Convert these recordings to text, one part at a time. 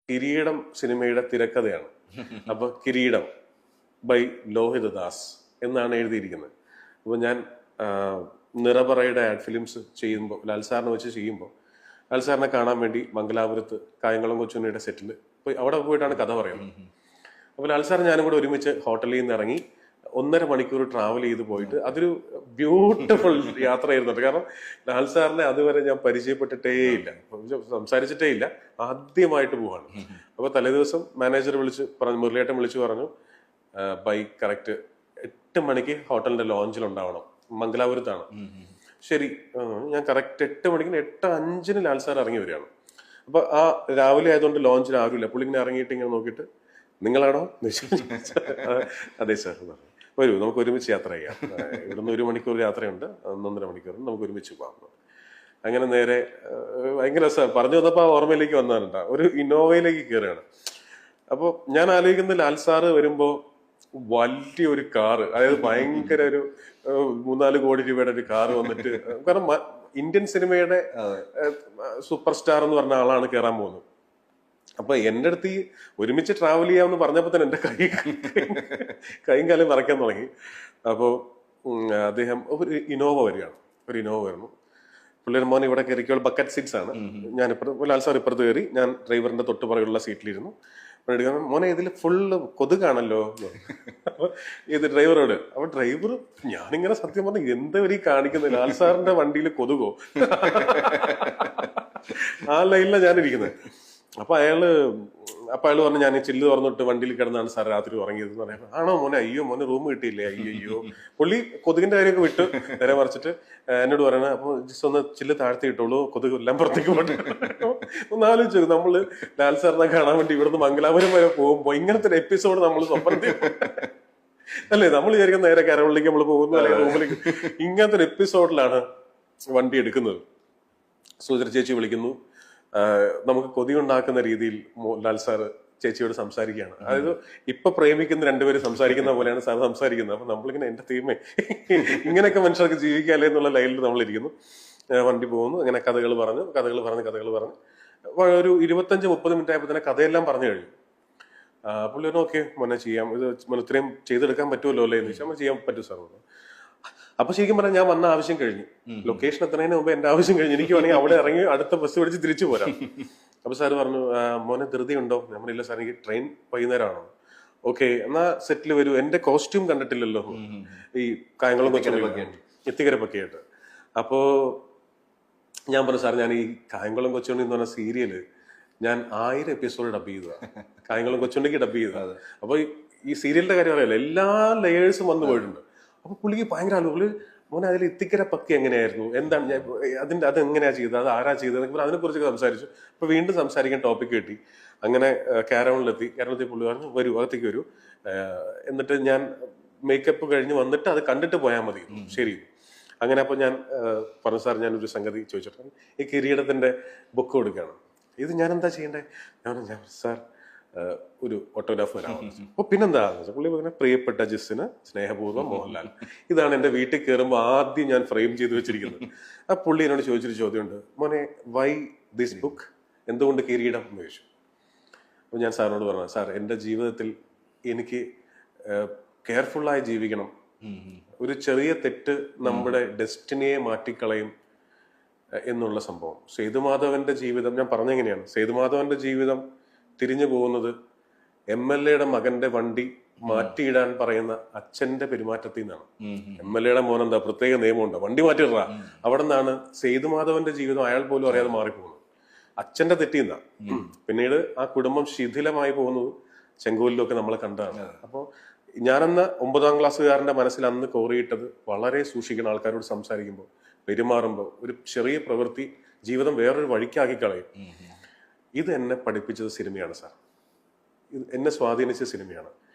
കിരീടം സിനിമയുടെ തിരക്കഥയാണ്. അപ്പൊ കിരീടം ബൈ ലോഹിതദാസ് എന്നാണ് എഴുതിയിരിക്കുന്നത്. അപ്പൊ ഞാൻ നിറപറയുടെ ആഡ് ഫിലിംസ് ചെയ്യുമ്പോൾ, ലാൽ സാറിനെ വെച്ച് ചെയ്യുമ്പോൾ, ലാൽ സാറിനെ കാണാൻ വേണ്ടി മംഗലാപുരത്ത് കായംകുളം കൊച്ചുണ്ണിയുടെ സെറ്റിൽ പോയി, അവിടെ പോയിട്ടാണ് കഥ പറയുന്നത്. അപ്പോൾ ലാൽ സാർ ഞാനും കൂടെ ഒരുമിച്ച് ഹോട്ടലിൽ നിന്ന് ഇറങ്ങി 1.5 മണിക്കൂർ ട്രാവൽ ചെയ്ത് പോയിട്ട് അതൊരു ബ്യൂട്ടിഫുൾ യാത്രയായിരുന്നു. കാരണം ലാൽ സാറിനെ അതുവരെ ഞാൻ പരിചയപ്പെട്ടിട്ടേ ഇല്ല, സംസാരിച്ചിട്ടേ ഇല്ല, ആദ്യമായിട്ട് പോവാണ്. അപ്പൊ തലേദിവസം മാനേജർ വിളിച്ച് പറഞ്ഞു, മുരളിയേട്ടൻ വിളിച്ചു പറഞ്ഞു, ബൈ കറക്റ്റ് 8 മണിക്ക് ഹോട്ടലിന്റെ ലോഞ്ചിൽ ഉണ്ടാവണം, മംഗലാപുരത്താണ്. ശരി, ഞാൻ കറക്റ്റ് 8 മണിക്ക് 8:05 ലാൽ സാർ ഇറങ്ങി വരികയാണ്. അപ്പൊ ആ രാവിലെ ആയതുകൊണ്ട് ലോഞ്ചിൽ ആരുമില്ല. പുള്ളി ഇങ്ങനെ ഇറങ്ങിയിട്ട് ഇങ്ങനെ നോക്കിയിട്ട്, നിങ്ങളാണോ? അതെ സാർ, വരൂ നമുക്ക് ഒരുമിച്ച് യാത്ര ചെയ്യാം, ഇവിടുന്ന് 1 മണിക്കൂർ യാത്രയുണ്ട്, 1.5 മണിക്കൂർ, നമുക്ക് ഒരുമിച്ച് പോകാം. അങ്ങനെ നേരെ ഭയങ്കര പറഞ്ഞു വന്നപ്പോ ഓർമ്മയിലേക്ക് വന്നതാണ്, ഒരു ഇന്നോവയിലേക്ക് കയറുകയാണ്. അപ്പോൾ ഞാൻ ആലോചിക്കുന്നത്, ലാൽ സാറ് വരുമ്പോ വലിയൊരു കാറ്, അതായത് ഭയങ്കര ഒരു 3-4 കോടി രൂപയുടെ ഒരു കാറ് വന്നിട്ട്, കാരണം ഇന്ത്യൻ സിനിമയുടെ സൂപ്പർ സ്റ്റാർ എന്ന് പറഞ്ഞ ആളാണ് കയറാൻ പോകുന്നത്. അപ്പൊ എന്റെ അടുത്ത് ഈ ഒരുമിച്ച് ട്രാവൽ ചെയ്യാമെന്ന് പറഞ്ഞപ്പോ തന്നെ എന്റെ കൈയും കാലും മറക്കാൻ തുടങ്ങി. അപ്പോ അദ്ദേഹം ഒരു ഇന്നോവ വരികയാണ്, ഒരു ഇന്നോവ വരുന്നു. പുള്ളിയുടെ മോൻ ഇവിടെ കയറിക്കോൾ, ബക്കറ്റ് സീറ്റ്സ് ആണ്. ഞാൻ ഇപ്പുറത്ത്, ലാൽ സാർ ഇപ്പുറത്ത് കയറി, ഞാൻ ഡ്രൈവറിന്റെ തൊട്ട് പുറകുള്ള സീറ്റിലിരുന്നു. മോനെ ഇതിൽ ഫുള്ള് കൊതുകാണല്ലോ. അപ്പൊ ഇത് ഡ്രൈവറോട്, അപ്പൊ ഡ്രൈവർ, ഞാനിങ്ങനെ സത്യം പറഞ്ഞു എന്താ ഈ കാണിക്കുന്നത്, ലാൽ സാറിന്റെ വണ്ടിയിൽ കൊതുകോ? ആ ലൈനിലാണ് ഞാനിരിക്കുന്നത്. അപ്പൊ അയാള് പറഞ്ഞു, ഞാൻ ചില്ല് തുറന്നിട്ട് വണ്ടിയിൽ കിടന്നാണ് സാർ രാത്രി ഉറങ്ങിയത്. പറയാം, ആണോ മോനെ? അയ്യോ മോനെ റൂം കിട്ടിയില്ലേ? അയ്യോ. പുള്ളി കൊതുകിന്റെ കാര്യമൊക്കെ വിട്ട് നേരെ മറിച്ചിട്ട് എന്നോട് പറയണ, അപ്പൊ ജസ്റ്റ് ഒന്ന് ചില്ല് താഴ്ത്തി ഇട്ടോളൂ, കൊതുക് എല്ലാം പുറത്തേക്ക് പോട്ടെ. ഒന്ന് ആലോചിച്ചു, നമ്മള് ലാൽ സാറിനെ കാണാൻ വേണ്ടി ഇവിടുന്ന് മംഗലാപുരം വരെ പോകുമ്പോ ഇങ്ങനത്തെ ഒരു എപ്പിസോഡ് നമ്മൾ സ്വപ്നത്തിൽ അല്ലേ, നമ്മൾ വിചാരിക്കുന്ന നേരെ കരവള്ളിലേക്ക് നമ്മൾ പോകുന്നു, അല്ലെങ്കിൽ റൂമിലേക്ക്. ഇങ്ങനത്തെ ഒരു എപ്പിസോഡിലാണ് വണ്ടി എടുക്കുന്നത്. സുചിത്ര ചേച്ചി വിളിക്കുന്നു, നമുക്ക് കൊതി ഉണ്ടാക്കുന്ന രീതിയിൽ ലാൽ സാറ് ചേച്ചിയോട് സംസാരിക്കുകയാണ്. അതായത് ഇപ്പൊ പ്രേമിക്കുന്ന രണ്ടുപേരും സംസാരിക്കുന്ന പോലെയാണ് സാർ സംസാരിക്കുന്നത്. അപ്പൊ നമ്മളിങ്ങനെ, എന്റെ തീമേ, ഇങ്ങനെയൊക്കെ മനുഷ്യർക്ക് ജീവിക്കാല്ലേ എന്നുള്ള ലൈനിൽ നമ്മളിരിക്കുന്നു. വണ്ടി പോകുന്നു, അങ്ങനെ കഥകൾ പറഞ്ഞു ഒരു 25-30 മിനിറ്റ് ആയപ്പോ തന്നെ കഥയെല്ലാം പറഞ്ഞു കഴിഞ്ഞു. പുള്ളി പറഞ്ഞു, ഓക്കെ മോനെ ചെയ്യാം, ഇത് ഇത്രയും ചെയ്തെടുക്കാൻ പറ്റുമല്ലോ അല്ലേ എന്ന് ചോദിച്ചാൽ, നമ്മൾ ചെയ്യാൻ പറ്റും സാർ. അപ്പൊ ശരിക്കും പറഞ്ഞാൽ ഞാൻ വന്ന ആവശ്യം കഴിഞ്ഞു, ലൊക്കേഷൻ എത്തുന്നതിന് മുമ്പ് എന്റെ ആവശ്യം കഴിഞ്ഞു. എനിക്ക് വേണമെങ്കിൽ അവിടെ ഇറങ്ങി അടുത്ത ബസ് പിടിച്ച് തിരിച്ചു പോരാം. അപ്പൊ സാർ പറഞ്ഞു, മോനെ ധൃതി ഉണ്ടോ? ഞാൻ പറഞ്ഞില്ല സാർ, എനിക്ക് ട്രെയിൻ വൈകുന്നേരമാണോ? ഓക്കെ എന്നാ സെറ്റിൽ വരൂ. എന്റെ കോസ്റ്റ്യൂം കണ്ടിട്ടില്ലല്ലോ, ഈ കായംകുളം കൊച്ചുണ്ണി എത്തിക്കരപ്പൊക്കെയായിട്ട്. അപ്പോ ഞാൻ പറഞ്ഞു, സാർ ഞാൻ ഈ കായംകുളം കൊച്ചുണ്ണി എന്ന് പറഞ്ഞ സീരിയല് ഞാൻ 1000 എപ്പിസോഡ് ഡബ് ചെയ്തതാണ്, കായംകുളം കൊച്ചുണ്ണിക്ക് ഡബ് ചെയ്തതാണ്. അപ്പൊ ഈ സീരിയലിന്റെ കാര്യം അറിയാലോ, എല്ലാ ലെയേഴ്സും വന്നു പോയിട്ടുണ്ട്. അപ്പൊ പുള്ളിക്ക് ഭയങ്കര ആളുകൾ, മോനെ അതിൽ ഇത്തിക്കര പക്കി എങ്ങനെയായിരുന്നു, എന്താണ് അതിന്റെ അത് എങ്ങനെയാ ചെയ്തത്, അത് ആരാ ചെയ്തത്, അതിനെ കുറിച്ചൊക്കെ സംസാരിച്ചു. അപ്പൊ വീണ്ടും സംസാരിക്കാൻ ടോപ്പിക് കിട്ടി. അങ്ങനെ കേരളത്തിൽ പുള്ളി പറഞ്ഞു, വരൂ അകത്തേക്ക് വരൂ, എന്നിട്ട് ഞാൻ മേക്കപ്പ് കഴിഞ്ഞ് വന്നിട്ട് അത് കണ്ടിട്ട് പോയാൽ മതി. ശരി. അങ്ങനെ അപ്പൊ ഞാൻ പറഞ്ഞു, സാർ ഞാനൊരു സംഗതി ചോദിച്ചിട്ട്, ഈ കിരീടത്തിന്റെ ബുക്ക് കൊടുക്കുകയാണ്, ഇത് ഞാൻ എന്താ ചെയ്യണ്ടേ? ഞാൻ സാർ ഒരു ഓട്ടോഗ്രാഫ് വരാമെന്ന് വെച്ചു. അപ്പൊ പിന്നെന്താ പുള്ളി പറഞ്ഞ, പ്രിയപ്പെട്ട ജിസ്സിന് സ്നേഹപൂർവ്വം മോഹൻലാൽ. ഇതാണ് എന്റെ വീട്ടിൽ കയറുമ്പോൾ ആദ്യം ഞാൻ ഫ്രെയിം ചെയ്ത് വെച്ചിരിക്കുന്നത്. ആ പുള്ളി എന്നോട് ചോദിച്ചൊരു ചോദ്യമുണ്ട്, മോനെ വൈ ദിസ് ബുക്ക്, എന്തുകൊണ്ട് കിരീടം എന്ന് ചോദിച്ചു. അപ്പൊ ഞാൻ സാറിനോട് പറഞ്ഞു, സാർ എന്റെ ജീവിതത്തിൽ എനിക്ക് കെയർഫുള്ളായി ജീവിക്കണം, ഒരു ചെറിയ തെറ്റ് നമ്മുടെ ഡെസ്റ്റിനിയെ മാറ്റിക്കളയും എന്നുള്ള സംഭവം. സേതുമാധവന്റെ ജീവിതം ഞാൻ പറഞ്ഞെങ്ങനെയാണ്, സേതുമാധവന്റെ ജീവിതം തിരിഞ്ഞു പോകുന്നത് MLA-യുടെ മകന്റെ വണ്ടി മാറ്റിയിടാൻ പറയുന്ന അച്ഛന്റെ പെരുമാറ്റത്തിൽ നിന്നാണ്. MLA-യുടെ മോൻ എന്താ പ്രത്യേക നിയമമുണ്ടോ, വണ്ടി മാറ്റിയിടാ, അവിടെ നിന്നാണ് സേതുമാധവന്റെ ജീവിതം അയാൾ പോലും അറിയാതെ മാറിപ്പോകുന്നത്, അച്ഛന്റെ തെറ്റിൽ നിന്നാണ്. പിന്നീട് ആ കുടുംബം ശിഥിലമായി പോകുന്നത് ചെങ്കോലിലൊക്കെ നമ്മളെ കണ്ടതാണ്. അപ്പോൾ ഞാനെന്ന 9ാം ക്ലാസ്സുകാരന്റെ മനസ്സിൽ അന്ന് കോറിയിട്ടത്, വളരെ സൂക്ഷിക്കുന്ന ആൾക്കാരോട് സംസാരിക്കുമ്പോൾ, പെരുമാറുമ്പോൾ ഒരു ചെറിയ പ്രവൃത്തി ജീവിതം വേറൊരു വഴിക്കാക്കി കളയും. ഇത് എന്നെ പഠിപ്പിച്ചത് സിനിമയാണ് സാർ, ഇത് എന്നെ സ്വാധീനിച്ച സിനിമയാണ്.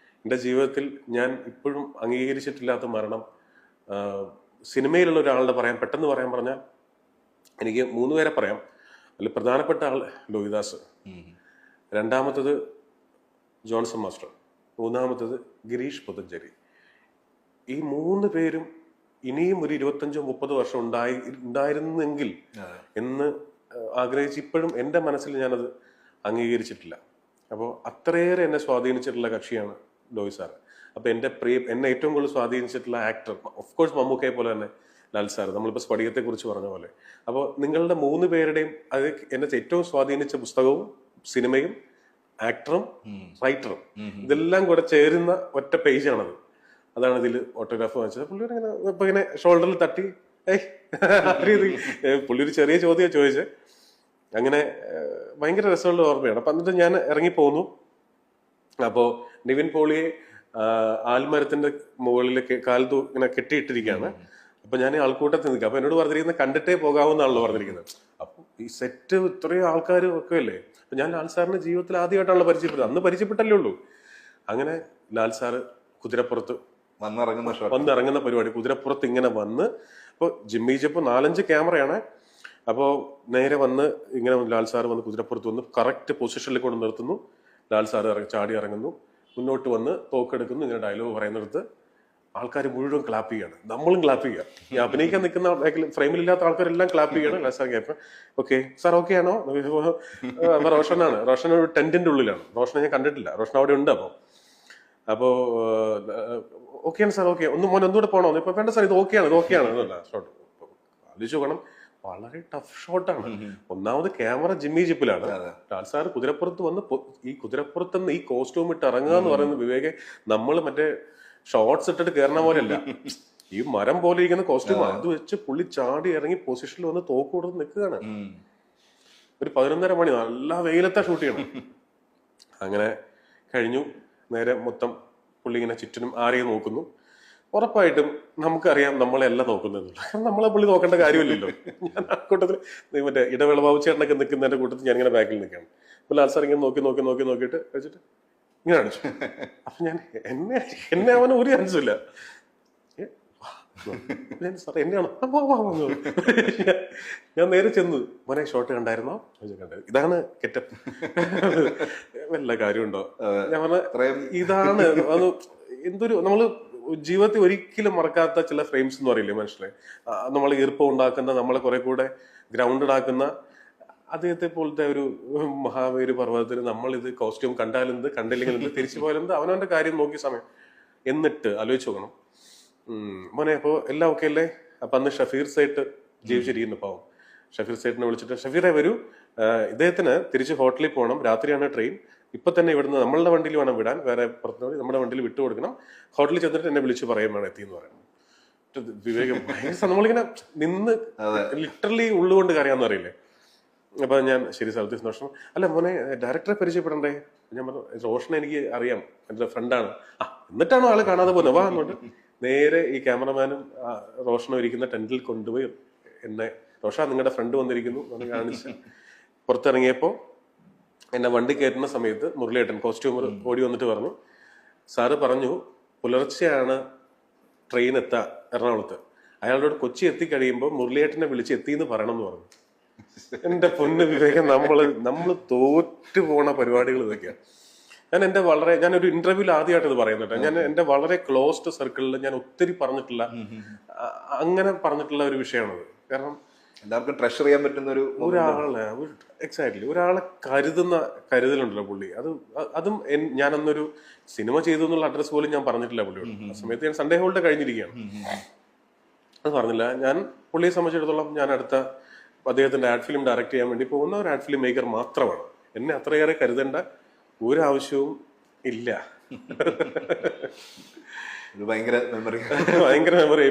എൻ്റെ ജീവിതത്തിൽ ഞാൻ ഇപ്പോഴും അംഗീകരിച്ചിട്ടില്ലാത്ത മരണം സിനിമയിലുള്ള ഒരാളുടെ പെട്ടെന്ന് പറയാൻ പറഞ്ഞാൽ എനിക്ക് 3 പേരെ പറയാം. അതിൽ പ്രധാനപ്പെട്ട ആൾ ലോഹിദാസ്, രണ്ടാമത്തത് ജോൺസൺ മാസ്റ്റർ, മൂന്നാമത്തത് ഗിരീഷ് പുത്തഞ്ചേരി. ഈ 3 പേരും ഇനിയും ഒരു 25-30 വർഷം ഉണ്ടായിരുന്നെങ്കിൽ എന്ന് ആഗ്രഹിച്ച് ഇപ്പോഴും എൻ്റെ മനസ്സിൽ ഞാനത് അംഗീകരിച്ചിട്ടില്ല. അപ്പോൾ അത്രയേറെ എന്നെ സ്വാധീനിച്ചിട്ടുള്ള കക്ഷിയാണ് ഡോയ് സാർ. അപ്പൊ എന്നെ ഏറ്റവും കൂടുതൽ സ്വാധീനിച്ചിട്ടുള്ള ആക്ടർ ഓഫ് കോഴ്സ് മമ്മൂക്കയെ പോലെ തന്നെ ലാൽ സാർ. നമ്മളിപ്പോൾ സ്ഫടികത്തെ കുറിച്ച് പറഞ്ഞ പോലെ. അപ്പോൾ നിങ്ങളുടെ 3 പേരുടെയും അത് എന്നെ ഏറ്റവും സ്വാധീനിച്ച പുസ്തകവും സിനിമയും ആക്ടറും റൈറ്ററും ഇതെല്ലാം കൂടെ ചേരുന്ന ഒറ്റ പേജാണത്. അതാണ് ഇതിൽ ഓട്ടോഗ്രാഫ് വാങ്ങിച്ചത്. പുള്ളി ഇങ്ങനെ ഷോൾഡറിൽ തട്ടി പുള്ളി ഒരു ചെറിയ ചോദ്യം ചോദിച്ചത്. അങ്ങനെ ഭയങ്കര രസമുള്ള ഓർമ്മയാണ്. അപ്പൊ എന്നിട്ട് ഞാൻ ഇറങ്ങിപ്പോന്നു. അപ്പോ നിവിൻ പോളിയെ ആൽമരത്തിന്റെ മുകളിൽ ഇങ്ങനെ കെട്ടിയിട്ടിരിക്കുകയാണ്. അപ്പൊ ഞാൻ ആൾക്കൂട്ടത്തിൽ നിൽക്കുക. അപ്പൊ എന്നോട് പറഞ്ഞിരിക്കുന്നത് കണ്ടിട്ടേ പോകാവുന്നാണല്ലോ പറഞ്ഞിരിക്കുന്നത്. അപ്പൊ ഈ സെറ്റ് ഇത്രയും ആൾക്കാർ ഒക്കെ അല്ലേ. അപ്പൊ ഞാൻ ലാൽ സാറിന്റെ ജീവിതത്തിൽ ആദ്യമായിട്ടാണല്ലോ പരിചയപ്പെട്ടത്. അന്ന് പരിചയപ്പെട്ടല്ലേ ഉള്ളൂ. അങ്ങനെ ലാൽ സാറ് കുതിരപ്പുറത്ത് വന്നിറങ്ങുന്ന പരിപാടി, കുതിരപ്പുറത്ത് ഇങ്ങനെ വന്ന്. അപ്പോൾ ജിമ്മി ജപ്പ് 4-5 ക്യാമറയാണ്. അപ്പോൾ നേരെ വന്ന് ഇങ്ങനെ ലാൽ സാറ് വന്ന് കുതിരപ്പുറത്ത് വന്ന് കറക്റ്റ് പൊസിഷനിൽ കൊണ്ട് നിർത്തുന്നു. ലാൽ സാറ് ചാടി ഇറങ്ങുന്നു, മുന്നോട്ട് വന്ന് തോക്കെടുക്കുന്നു. ഇങ്ങനെ ഡയലോഗ് പറയുന്നിടത്ത് ആൾക്കാർ മുഴുവൻ ക്ലാപ്പ് ചെയ്യാണ്. നമ്മളും ക്ലാപ്പ് ചെയ്യുക. ഈ അഭിനയിക്കാൻ നിൽക്കുന്ന ഫ്രെയിമിലില്ലാത്ത ആൾക്കാരെല്ലാം ക്ലാപ്പ് ചെയ്യണം. ലാൽ സാർ കേൾപ്പം ഓക്കെ സാർ ഓക്കെ ആണോ? റോഷനാണ്. റോഷൻ ഒരു ടെന്റിന്റെ ഉള്ളിലാണ്. റോഷനെ ഞാൻ കണ്ടിട്ടില്ല. റോഷൻ അവിടെ ഉണ്ട്. അപ്പോ ഓക്കെയാണ് സാർ, ഓക്കെ ഒന്നുകൂടെ പോണോ? ഇപ്പൊ വേണ്ട സാർ, ഇത് ഓക്കെയാണ് ഷോട്ട് ആലോചിച്ച് നോക്കണം. വളരെ ടഫ് ഷോട്ടാണ്. ഒന്നാമത് ക്യാമറ ജിമ്മി ജിപ്പിലാണ്. ലാൽ സാർ കുതിരപ്പുറത്ത് വന്ന് ഈ കുതിരപ്പുറത്ത് നിന്ന് ഈ കോസ്റ്റ്യൂം ഇട്ട് ഇറങ്ങുക എന്ന് പറയുന്നത് വിവേകെ നമ്മൾ മറ്റേ ഷോർട്സ് ഇട്ടിട്ട് കയറുന്ന പോലെയല്ല. ഈ മരം പോലെ ഇരിക്കുന്ന കോസ്റ്റ്യൂം അത് വെച്ച് പുള്ളി ചാടി ഇറങ്ങി പൊസിഷനിൽ വന്ന് തോക്ക് കൊടുത്ത് നിൽക്കുകയാണ്. ഒരു 11:30 മണി നല്ല വെയിലത്താ ഷൂട്ട് ചെയ്യണം. അങ്ങനെ കഴിഞ്ഞു. നേരെ മൊത്തം പുള്ളി ഇങ്ങനെ ചുറ്റിനും ആരെയും നോക്കുന്നു. ഉറപ്പായിട്ടും നമുക്കറിയാം നമ്മളെല്ലാം നോക്കുന്നതെന്നുള്ളൂ. കാരണം നമ്മളെ പുള്ളി നോക്കേണ്ട കാര്യമില്ലല്ലോ. ഞാൻ ആ കൂട്ടത്തിൽ മറ്റേ ഇടവേള ബാബുച്ചേട്ടനൊക്കെ നിൽക്കുന്നതിന്റെ കൂട്ടത്തിൽ ഞാൻ ഇങ്ങനെ ബാക്കിൽ നിൽക്കുകയാണ്. അപ്പോൾ ലാൽ സാർ ഇങ്ങനെ നോക്കിയിട്ട് വെച്ചിട്ട് ഇങ്ങനെ കാണിച്ചു. അപ്പൊ ഞാൻ എന്നെ അവന് ഒരു ചാൻസുമില്ല. സാർ എന്നെയാണോ? ഞാൻ നേരെ ചെന്നു. മോനെ ഷോട്ട് കണ്ടായിരുന്നോ? ഇതാണ് ഗെറ്റപ്പ്. വല്ല കാര്യമുണ്ടോ? ഞാൻ പറഞ്ഞ ഇതാണ് അത്. എന്തൊരു നമ്മള് ജീവിതത്തിൽ ഒരിക്കലും മറക്കാത്ത ചില ഫ്രെയിംസ് എന്ന് പറയില്ലേ മനുഷ്യനെ. നമ്മൾ ഈർപ്പം ഉണ്ടാക്കുന്ന, നമ്മളെ കുറെ കൂടെ ഗ്രൗണ്ടഡ് ആക്കുന്ന അദ്ദേഹത്തെ പോലത്തെ ഒരു മഹാവീര് പർവ്വതത്തിൽ നമ്മൾ ഇത് കോസ്റ്റ്യൂം കണ്ടാലെന്ത് കണ്ടില്ലെങ്കിൽ എന്ത് തിരിച്ചു പോയാലെന്ത് അവനവന്റെ കാര്യം നോക്കിയ സമയം. എന്നിട്ട് ആലോചിച്ച് നോക്കണം. മോനെ അപ്പോ എല്ലാം ഓക്കെ അല്ലേ? അപ്പൊ അന്ന് ഷഫീർ സേട്ട് ജീവിച്ചിരിക്കുന്നു പാവം. ഷഫീർ സേട്ടിനെ വിളിച്ചിട്ട് ഷഫീറെ വരൂ, ഇദ്ദേഹത്തിന് തിരിച്ച് ഹോട്ടലിൽ പോകണം, രാത്രിയാണ് ട്രെയിൻ, ഇപ്പൊ തന്നെ ഇവിടുന്ന് നമ്മളുടെ വണ്ടിയിൽ വേണം വിടാൻ, വേറെ പുറത്ത് നമ്മുടെ വണ്ടിയിൽ വിട്ടു കൊടുക്കണം, ഹോട്ടലിൽ ചെന്നിട്ട് എന്നെ വിളിച്ച് പറയാൻ വേണം എത്തിയെന്ന് പറയുന്നത്. വിവേകം നമ്മളിങ്ങനെ നിന്ന് ലിറ്ററലി ഉള്ളുകൊണ്ട് കറിയാന്ന് അറിയില്ലേ. അപ്പൊ ഞാൻ ശരി സാർ സന്തോഷം. അല്ല മോനെ ഡയറക്ടറെ പരിചയപ്പെടണ്ടേ? ഞാൻ പറഞ്ഞു റോഷനെ എനിക്ക് അറിയാം, എന്റെ ഫ്രണ്ടാണ്. എന്നിട്ടാണോ ആള് കാണാതെ പോകുന്നത്? വാ എന്നുകൊണ്ട് നേരെ ഈ ക്യാമറമാനും റോഷനും ഇരിക്കുന്ന ടെന്റിൽ കൊണ്ടുപോയി എന്നെ, റോഷ നിങ്ങളുടെ ഫ്രണ്ട് വന്നിരിക്കുന്നു എന്ന് കാണിച്ച് പുറത്തിറങ്ങിയപ്പോ എന്നെ വണ്ടി കയറ്റുന്ന സമയത്ത് മുരളിയേട്ടൻ കോസ്റ്റ്യൂമർ ഓടി വന്നിട്ട് പറഞ്ഞു, സാറ് പറഞ്ഞു പുലർച്ചെയാണ് ട്രെയിൻ എത്താ എറണാകുളത്ത്, അയാളോട് കൊച്ചി എത്തിക്കഴിയുമ്പോൾ മുരളിയേട്ടനെ വിളിച്ച് എത്തിയെന്ന് പറയണം എന്ന് പറഞ്ഞു. എന്റെ പൊന്ന് വിവേകം, നമ്മള് തോറ്റു പോണ പരിപാടികൾ ഇതൊക്കെയാണ്. ഞാനൊരു ഇന്റർവ്യൂവിൽ ആദ്യമായിട്ട് ഇത് പറയുന്നുണ്ട്. ഞാൻ എന്റെ വളരെ ക്ലോസ്ഡ് സർക്കിളിൽ ഞാൻ ഒത്തിരി പറഞ്ഞിട്ടില്ല, അങ്ങനെ പറഞ്ഞിട്ടുള്ള ഒരു വിഷയമാണത്. കാരണം എല്ലാവർക്കും ട്രഷർ ചെയ്യാൻ പറ്റുന്ന ഒരാളെ കരുതലുണ്ടല്ലോ പുള്ളി. അതും ഞാനന്നൊരു സിനിമ ചെയ്തു എന്നുള്ള അഡ്രസ് പോലും ഞാൻ പറഞ്ഞിട്ടില്ല പുള്ളിയോട്. ആ സമയത്ത് ഞാൻ സൺഡേ ഹോളിഡേ കഴിഞ്ഞിരിക്കുകയാണ്, അത് പറഞ്ഞില്ല. ഞാൻ പുള്ളിയെ സംബന്ധിച്ചിടത്തോളം ഞാൻ അടുത്ത അദ്ദേഹത്തിന്റെ ആഡ് ഫിലിം ഡയറക്ട് ചെയ്യാൻ വേണ്ടി പോകുന്ന ഒരു ആഡ് ഫിലിം മേക്കർ മാത്രമാണ്. എന്നെ അത്രയേറെ കരുതേണ്ട ഒരു ആവശ്യവും ഇല്ല. ഭയങ്കര മെമ്മറി